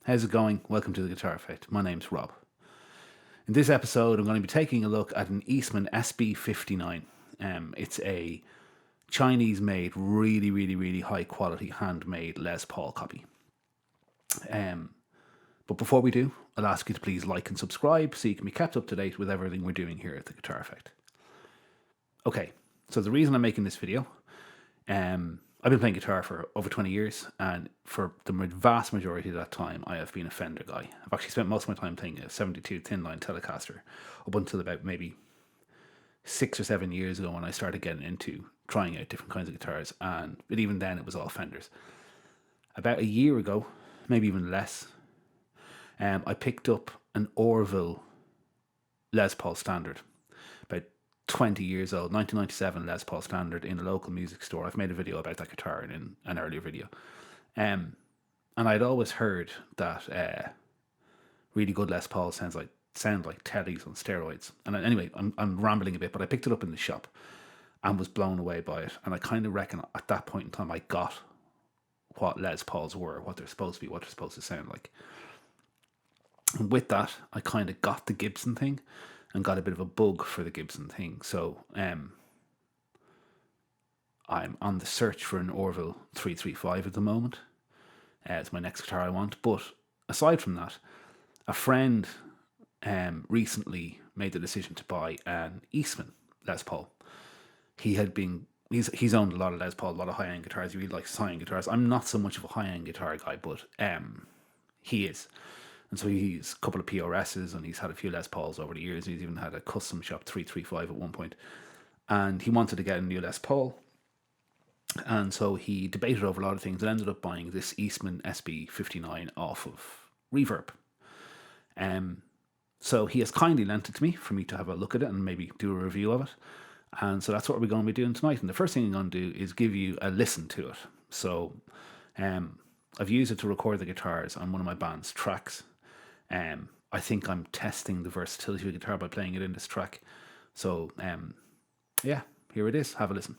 How's it going? Welcome to the Guitar Effect. My name's Rob. In this episode, I'm going to be taking a look at an Eastman SB59. It's a Chinese-made, really high-quality, handmade Les Paul copy. But before we do, I'll ask you to please like and subscribe so you can be kept up to date with everything we're doing here at the Guitar Effect. Okay, so the reason I'm making this video, I've been playing guitar for over 20 years, and for the vast majority of that time, I have been a Fender guy. I've actually spent most of my time playing a 72 thin line Telecaster up until about maybe 6 or 7 years ago when I started getting into trying out different kinds of guitars, but even then it was all Fenders. About a year ago, maybe even less, I picked up an Orville Les Paul Standard, about 20 years old, 1997 Les Paul Standard in a local music store. I've made a video about that guitar in an earlier video. And I'd always heard that really good Les Pauls sound like Teddies on steroids. And anyway, I'm rambling a bit, but I picked it up in the shop and was blown away by it. And I kind of reckon at that point in time I got what Les Pauls were, what they're supposed to be, what they're supposed to sound like. And with that, I kind of got the Gibson thing and got a bit of a bug for the Gibson thing. So I'm on the search for an Orville 335 at the moment. It's my next guitar I want. But aside from that, a friend recently made the decision to buy an Eastman Les Paul. He's owned a lot of Les Paul, a lot of high-end guitars. He really likes high-end guitars. I'm not so much of a high-end guitar guy, but he is. And so he's a couple of PRSs, and he's had a few Les Pauls over the years. He's even had a custom shop 335 at one point. And he wanted to get a new Les Paul. And so he debated over a lot of things and ended up buying this Eastman SB59 off of Reverb. So he has kindly lent it to me for me to have a look at it and maybe do a review of it. And so that's what we're going to be doing tonight. And the first thing I'm going to do is give you a listen to it. So I've used it to record the guitars on one of my band's tracks. I think I'm testing the versatility of the guitar by playing it in this track. So, yeah, here it is. Have a listen.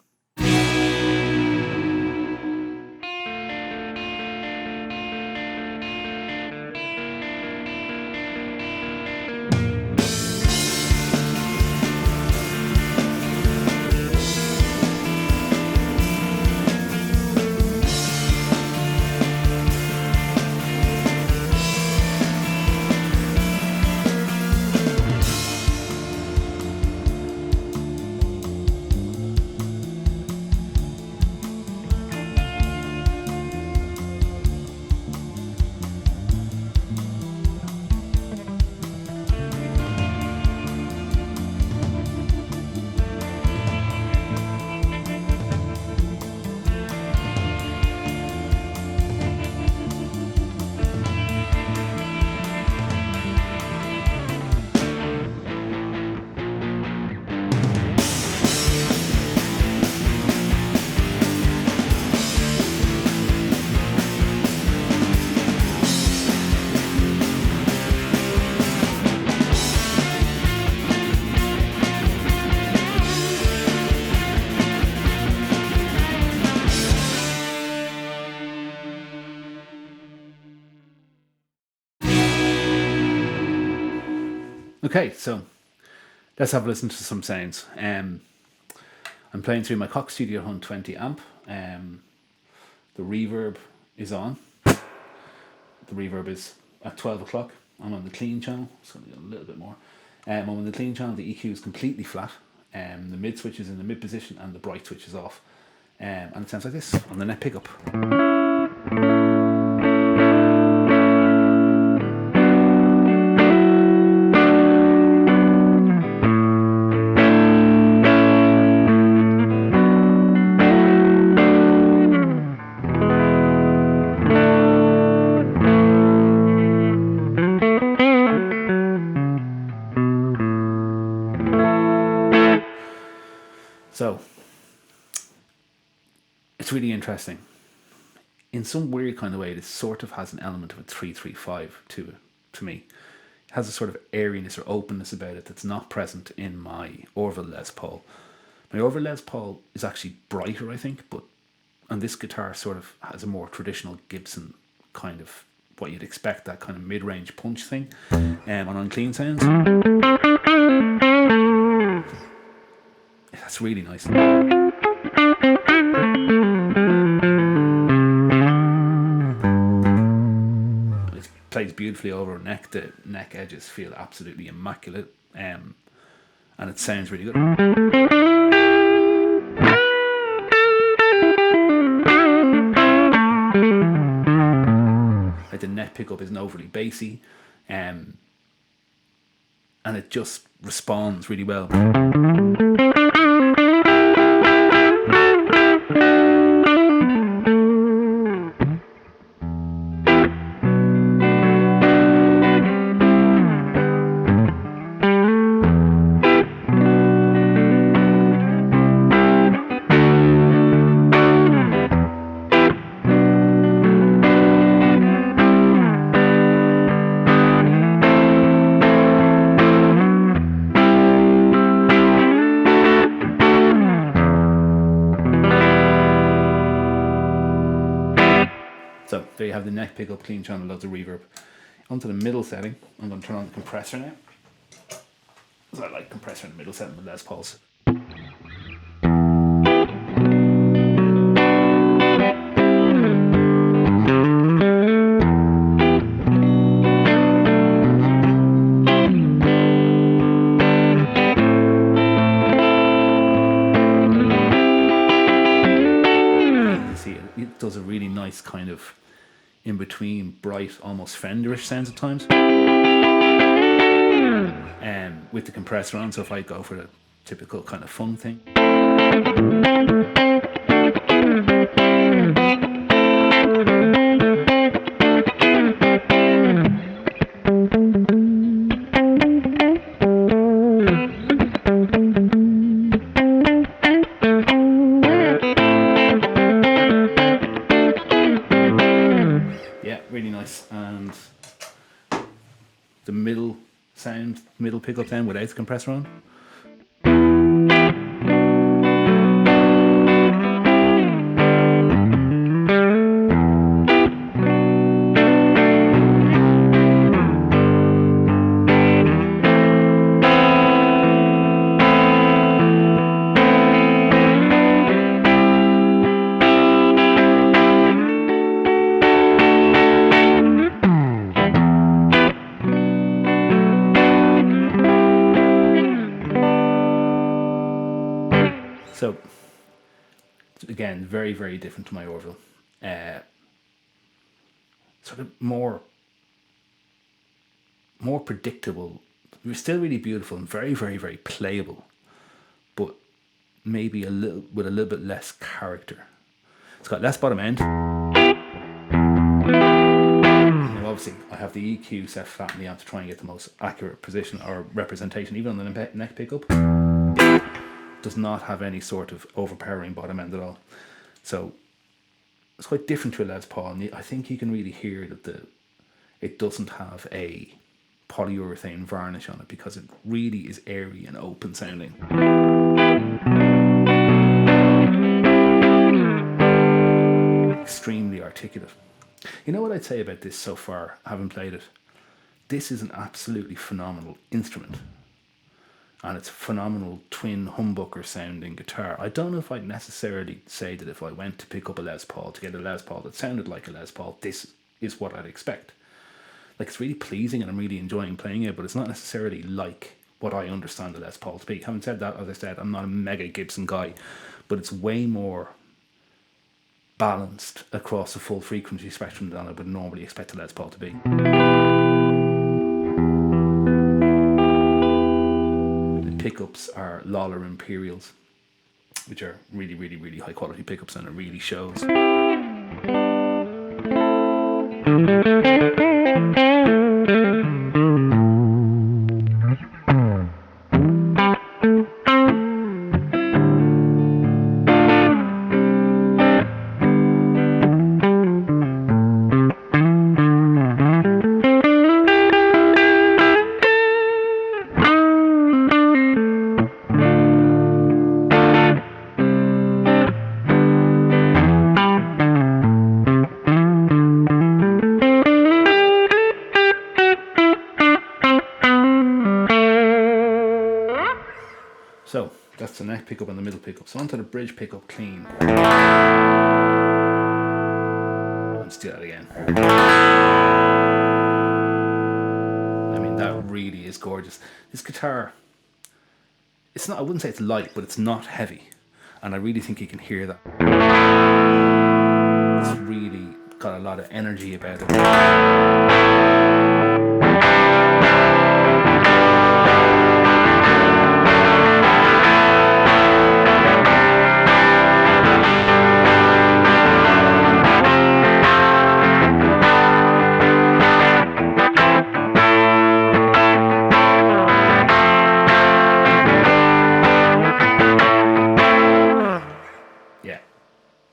Okay, so let's have a listen to some sounds. I'm playing through my Cox Studio 120 amp. The reverb is on. The reverb is at 12 o'clock. I'm on the clean channel. It's going to get a little bit more. I'm on the clean channel. The EQ is completely flat. The mid switch is in the mid position and the bright switch is off. And it sounds like this on the net pickup. So, it's really interesting. In some weird kind of way, this sort of has an element of a 335 to me. It has a sort of airiness or openness about it that's not present in my Orville Les Paul. My Orville Les Paul is actually brighter, I think, and this guitar sort of has a more traditional Gibson kind of what you'd expect, that kind of mid-range punch thing on unclean sounds. That's really nice. It plays beautifully over neck. The neck edges feel absolutely immaculate, and it sounds really good. Like the neck pickup isn't overly bassy, and it just responds really well. So there you have the neck pickup, clean channel, loads of reverb. Onto the middle setting, I'm going to turn on the compressor now. So I like compressor in the middle setting with Les Pauls. It does a really nice kind of in between bright, almost Fenderish sounds at times. With the compressor on, so if I go for the typical kind of funk thing. Really nice. And the middle sound, middle pickup then without the compressor on. So, again, very, very different to my Orville. Sort of more predictable. Still really beautiful and very, very, very playable, but maybe with a little bit less character. It's got less bottom end. Now, obviously, I have the EQ set flat in the amp to try and get the most accurate position or representation, even on the neck pickup. Does not have any sort of overpowering bottom end at all, so it's quite different to a Les Paul, and I think you can really hear that it doesn't have a polyurethane varnish on it, because it really is airy and open sounding. Extremely articulate. You know what I'd say about this so far, having played it? This is an absolutely phenomenal instrument. And it's a phenomenal twin humbucker sounding guitar. I don't know if I'd necessarily say that if I went to pick up a Les Paul to get a Les Paul that sounded like a Les Paul, this is what I'd expect. Like, it's really pleasing and I'm really enjoying playing it, but it's not necessarily like what I understand a Les Paul to be. Having said that, as I said, I'm not a mega Gibson guy, but it's way more balanced across the full frequency spectrum than I would normally expect a Les Paul to be. Pickups are Lawler Imperials, which are really, really, really high quality pickups, and it really shows. So that's the neck pickup and the middle pickup. So onto the bridge pickup clean. Let's do that again. I mean, that really is gorgeous. This guitar, it's not, I wouldn't say it's light, but it's not heavy. And I really think you can hear that. It's really got a lot of energy about it.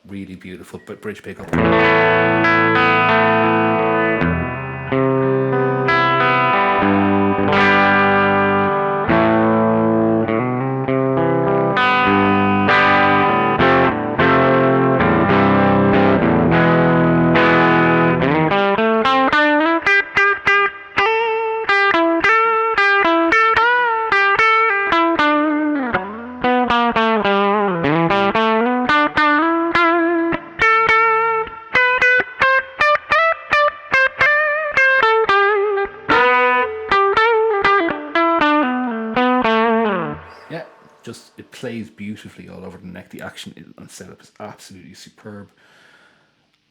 Really beautiful bridge pickup. Just, it plays beautifully all over the neck. The action and setup is absolutely superb.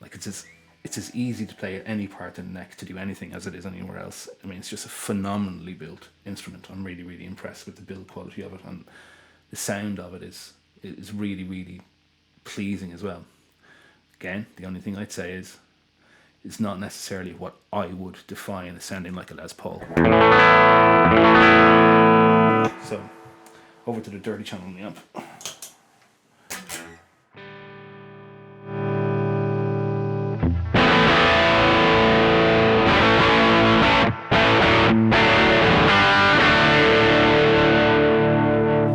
Like it's as easy to play at any part of the neck to do anything as it is anywhere else. I mean, it's just a phenomenally built instrument. I'm really, really impressed with the build quality of it, and the sound of it is really, really pleasing as well. Again, the only thing I'd say is it's not necessarily what I would define as sounding like a Les Paul. So, over to the dirty channel on the amp.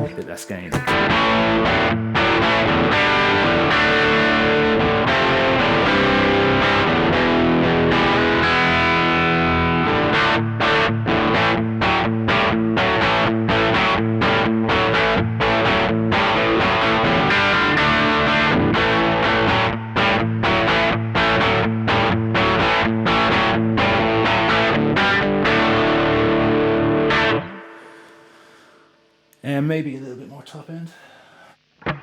A bit less gain. And maybe a little bit more top end. It's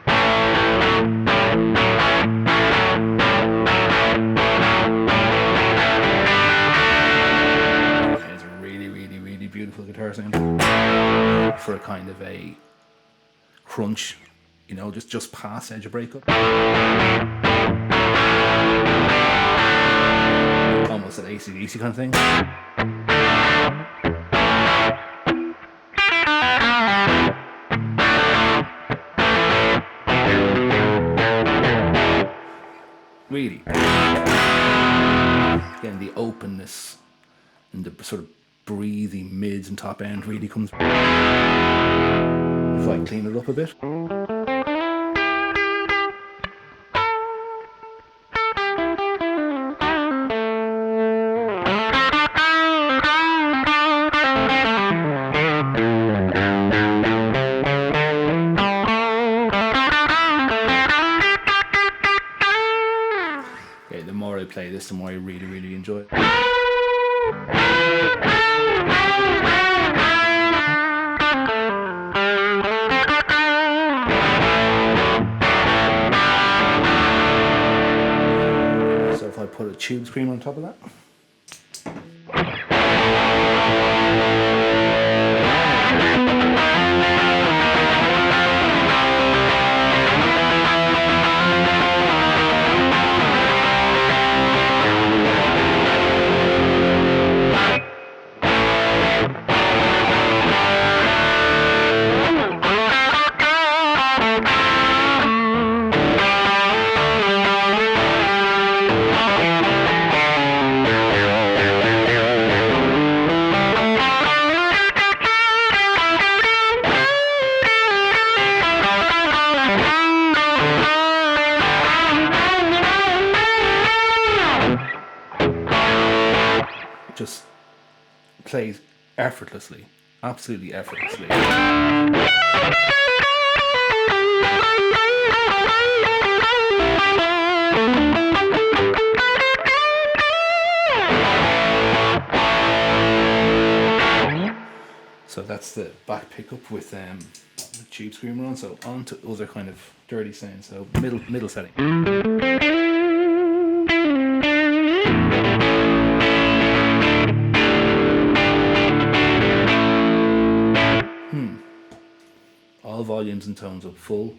a really, really, really beautiful guitar sound for a kind of a crunch, you know, just past edge of breakup. Almost an AC/DC kind of thing. Really. Again, the openness and the sort of breathy mids and top end really comes. If I clean it up a bit. The more I play this, the more I really, really enjoy it. So if I put a tube screamer on top of that. Just plays effortlessly, absolutely effortlessly. that's the back pickup with the tube screamer on. So on to other kind of dirty sounds. So middle setting. All volumes and tones up full.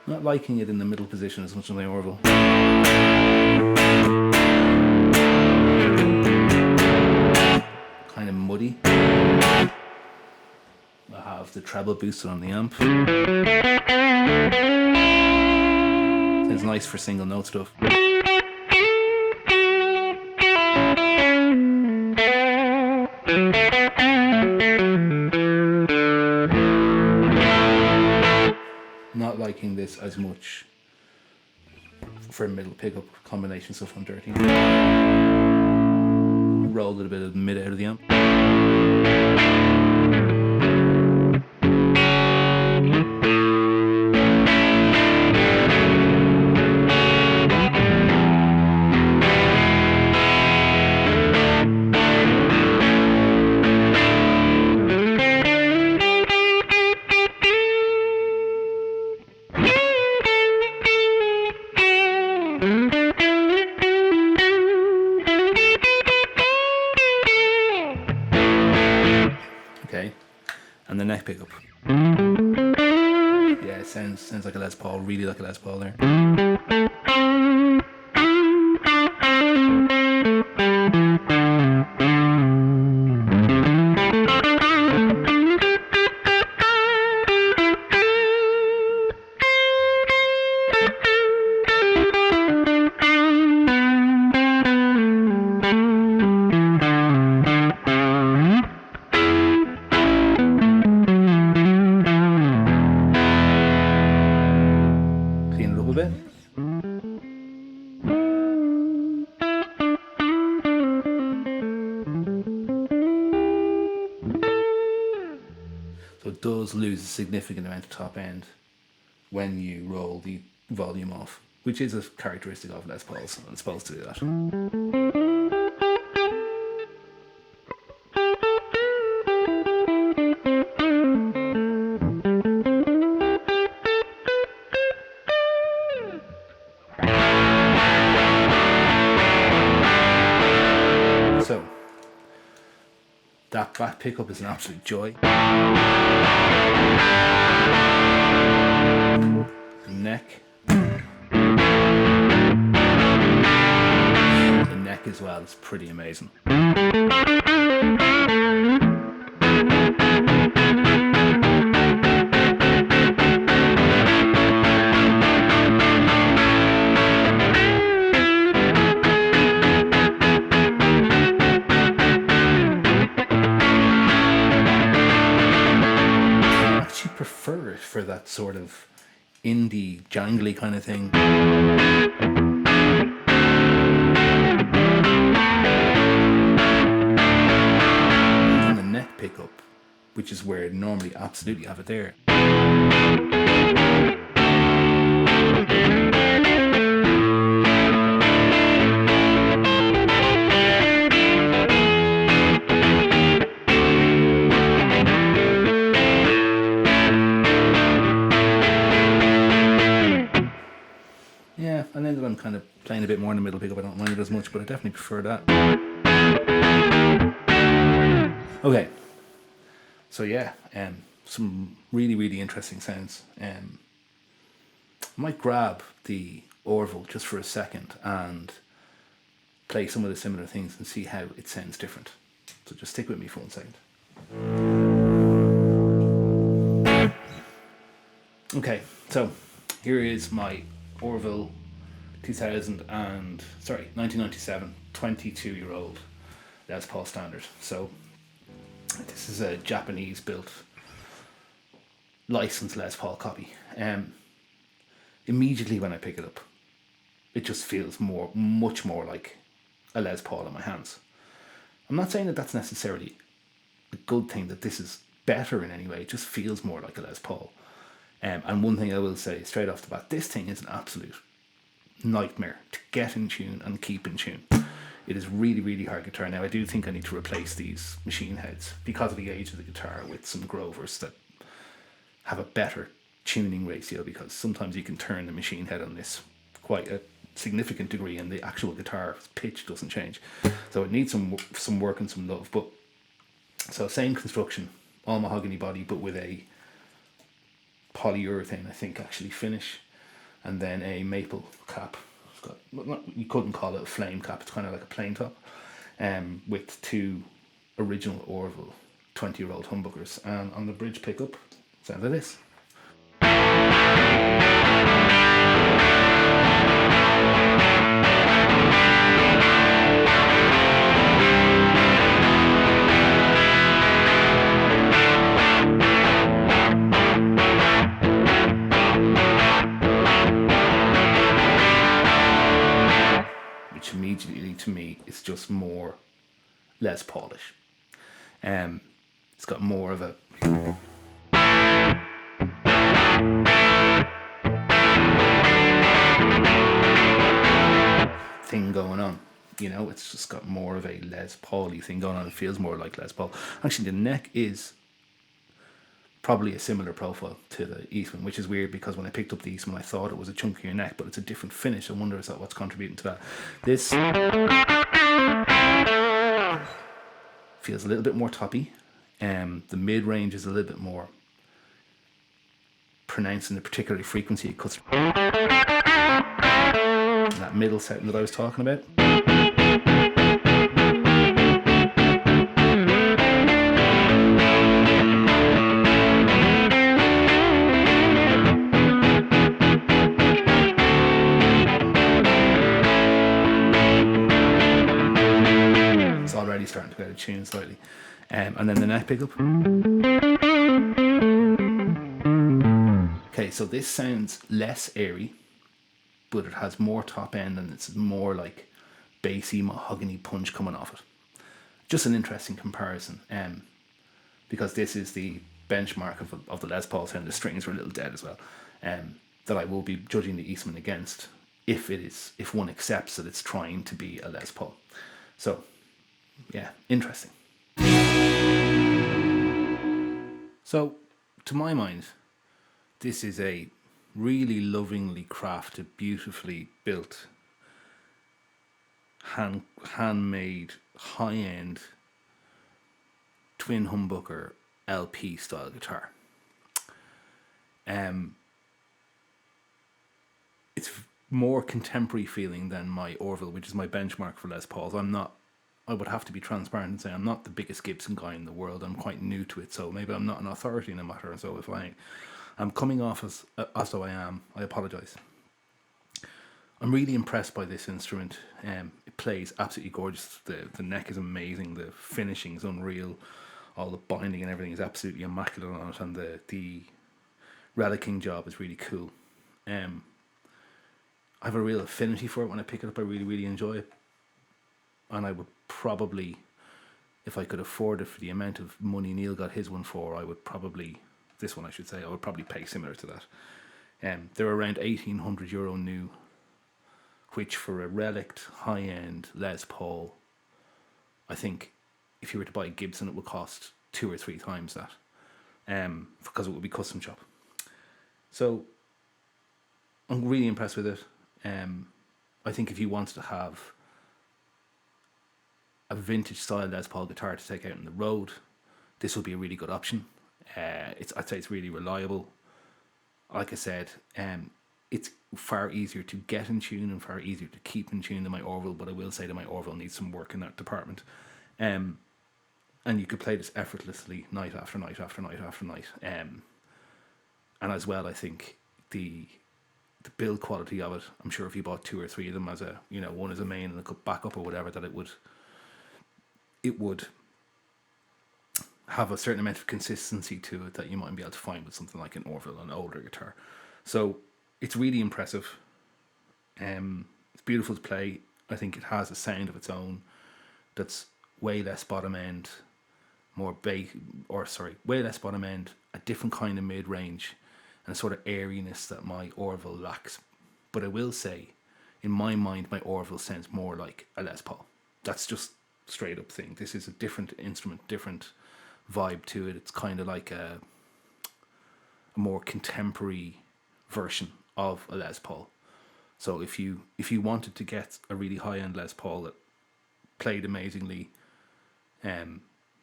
Not liking it in the middle position as much as my Orville. Kind of muddy. I have the treble boosted on the amp. Sounds nice for single note stuff. Not liking this as much for middle pickup combination stuff on dirty. Rolled a bit of mid out of the amp. Okay, and the neck pickup. Yeah, it sounds like a Les Paul, really like a Les Paul there. Clean it up a bit. So it does lose a significant amount of top end when you roll the volume off, which is a characteristic of Les Pauls, and it's supposed to do that. So, that back pickup is an absolute joy. The neck. The neck as well is pretty amazing. Prefer it for that sort of indie, jangly kind of thing. And the neck pickup, which is where I'd normally absolutely have it there. Yeah, and then that I'm kind of playing a bit more in the middle pickup, I don't mind it as much, but I definitely prefer that. Okay, so yeah, some really, really interesting sounds. I might grab the Orville just for a second and play some of the similar things and see how it sounds different. So just stick with me for 1 second. So here is my Orville 1997 22-year-old Les Paul standard. So this is a Japanese built licensed Les Paul copy. Immediately when I pick it up, it just feels much more like a Les Paul in my hands. I'm not saying that that's necessarily a good thing, that this is better in any way. It just feels more like a Les Paul. And one thing I will say straight off the bat, this thing is an absolute nightmare to get in tune and keep in tune. It is really, really hard guitar. Now, I do think I need to replace these machine heads because of the age of the guitar with some Grovers that have a better tuning ratio, because sometimes you can turn the machine head on this quite a significant degree and the actual guitar pitch doesn't change. So it needs some work and some love. But so same construction, all mahogany body, but with a polyurethane, I think, actually finish, and then a maple cap. It's got, you couldn't call it a flame cap, it's kind of like a plain top, with two original Orville 20-year-old humbuckers, and on the bridge pickup, sounds like this. Which immediately to me is just more Les Paulish. It's got more of a thing going on, you know. It's just got more of a Les Paul-y thing going on. It feels more like Les Paul. Actually, the neck is probably a similar profile to the Eastman, which is weird because when I picked up the Eastman I thought it was a chunkier neck, but it's a different finish. I wonder is that what's contributing to that. This feels a little bit more toppy. The mid-range is a little bit more pronounced in the particular frequency it cuts. That middle setting that I was talking about. It's already starting to get a tune slightly. And then the neck pickup. Okay, so this sounds less airy, but it has more top end and it's more like bassy mahogany punch coming off it. Just an interesting comparison, because this is the benchmark of the Les Paul sound. The strings are a little dead as well, that I will be judging the Eastman against if one accepts that it's trying to be a Les Paul. So yeah, interesting. So to my mind, this is a really lovingly crafted, beautifully built, handmade, high-end twin humbucker LP style guitar. It's more contemporary feeling than my Orville, which is my benchmark for Les Pauls. I would have to be transparent and say I'm not the biggest Gibson guy in the world. I'm quite new to it, so maybe I'm not an authority in the matter. So if I'm coming off as though I am, I apologise. I'm really impressed by this instrument. It plays absolutely gorgeous. The neck is amazing. The finishing is unreal. All the binding and everything is absolutely immaculate on it, and the relicking job is really cool. I have a real affinity for it. When I pick it up, I really, really enjoy it. And I would probably, if I could afford it for the amount of money Neil got his one for, I would probably pay similar to that. They're around €1,800 new, which for a relict high-end Les Paul, I think if you were to buy a Gibson it would cost 2 or 3 times that, because it would be custom shop. So I'm really impressed with it. I think if you wanted to have a vintage style Les Paul guitar to take out on the road, this would be a really good option. I'd say it's really reliable. Like I said, it's far easier to get in tune and far easier to keep in tune than my Orville, but I will say that my Orville needs some work in that department. And you could play this effortlessly night after night after night after night. And as well, I think the build quality of it, I'm sure if you bought 2 or 3 of them as a, one as a main and a backup or whatever, that it would have a certain amount of consistency to it that you mightn't be able to find with something like an Orville, an older guitar. So it's really impressive. It's beautiful to play. I think it has a sound of its own that's way less bottom end, way less bottom end, a different kind of mid-range, and a sort of airiness that my Orville lacks. But I will say, in my mind, my Orville sounds more like a Les Paul That's just straight up thing. This is a different instrument, different vibe to it. It's kind of like a more contemporary version of a Les Paul. So if you wanted to get a really high end Les Paul that played amazingly, had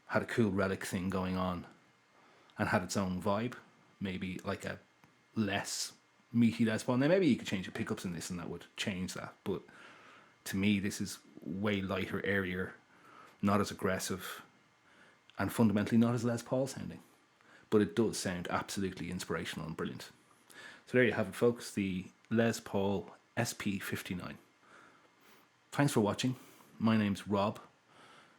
a cool relic thing going on, and had its own vibe, maybe like a less meaty Les Paul. Now maybe you could change the pickups in this and that would change that, but to me this is way lighter, airier, not as aggressive, and fundamentally not as Les Paul sounding. But it does sound absolutely inspirational and brilliant. So there you have it, folks, the Les Paul SB59. Thanks for watching. My name's Rob.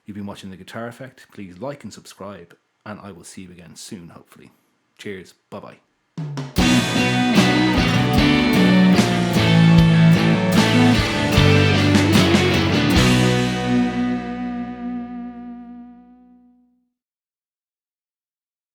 You've been watching The Guitar Effect. Please like and subscribe, and I will see you again soon, hopefully. Cheers. Bye-bye.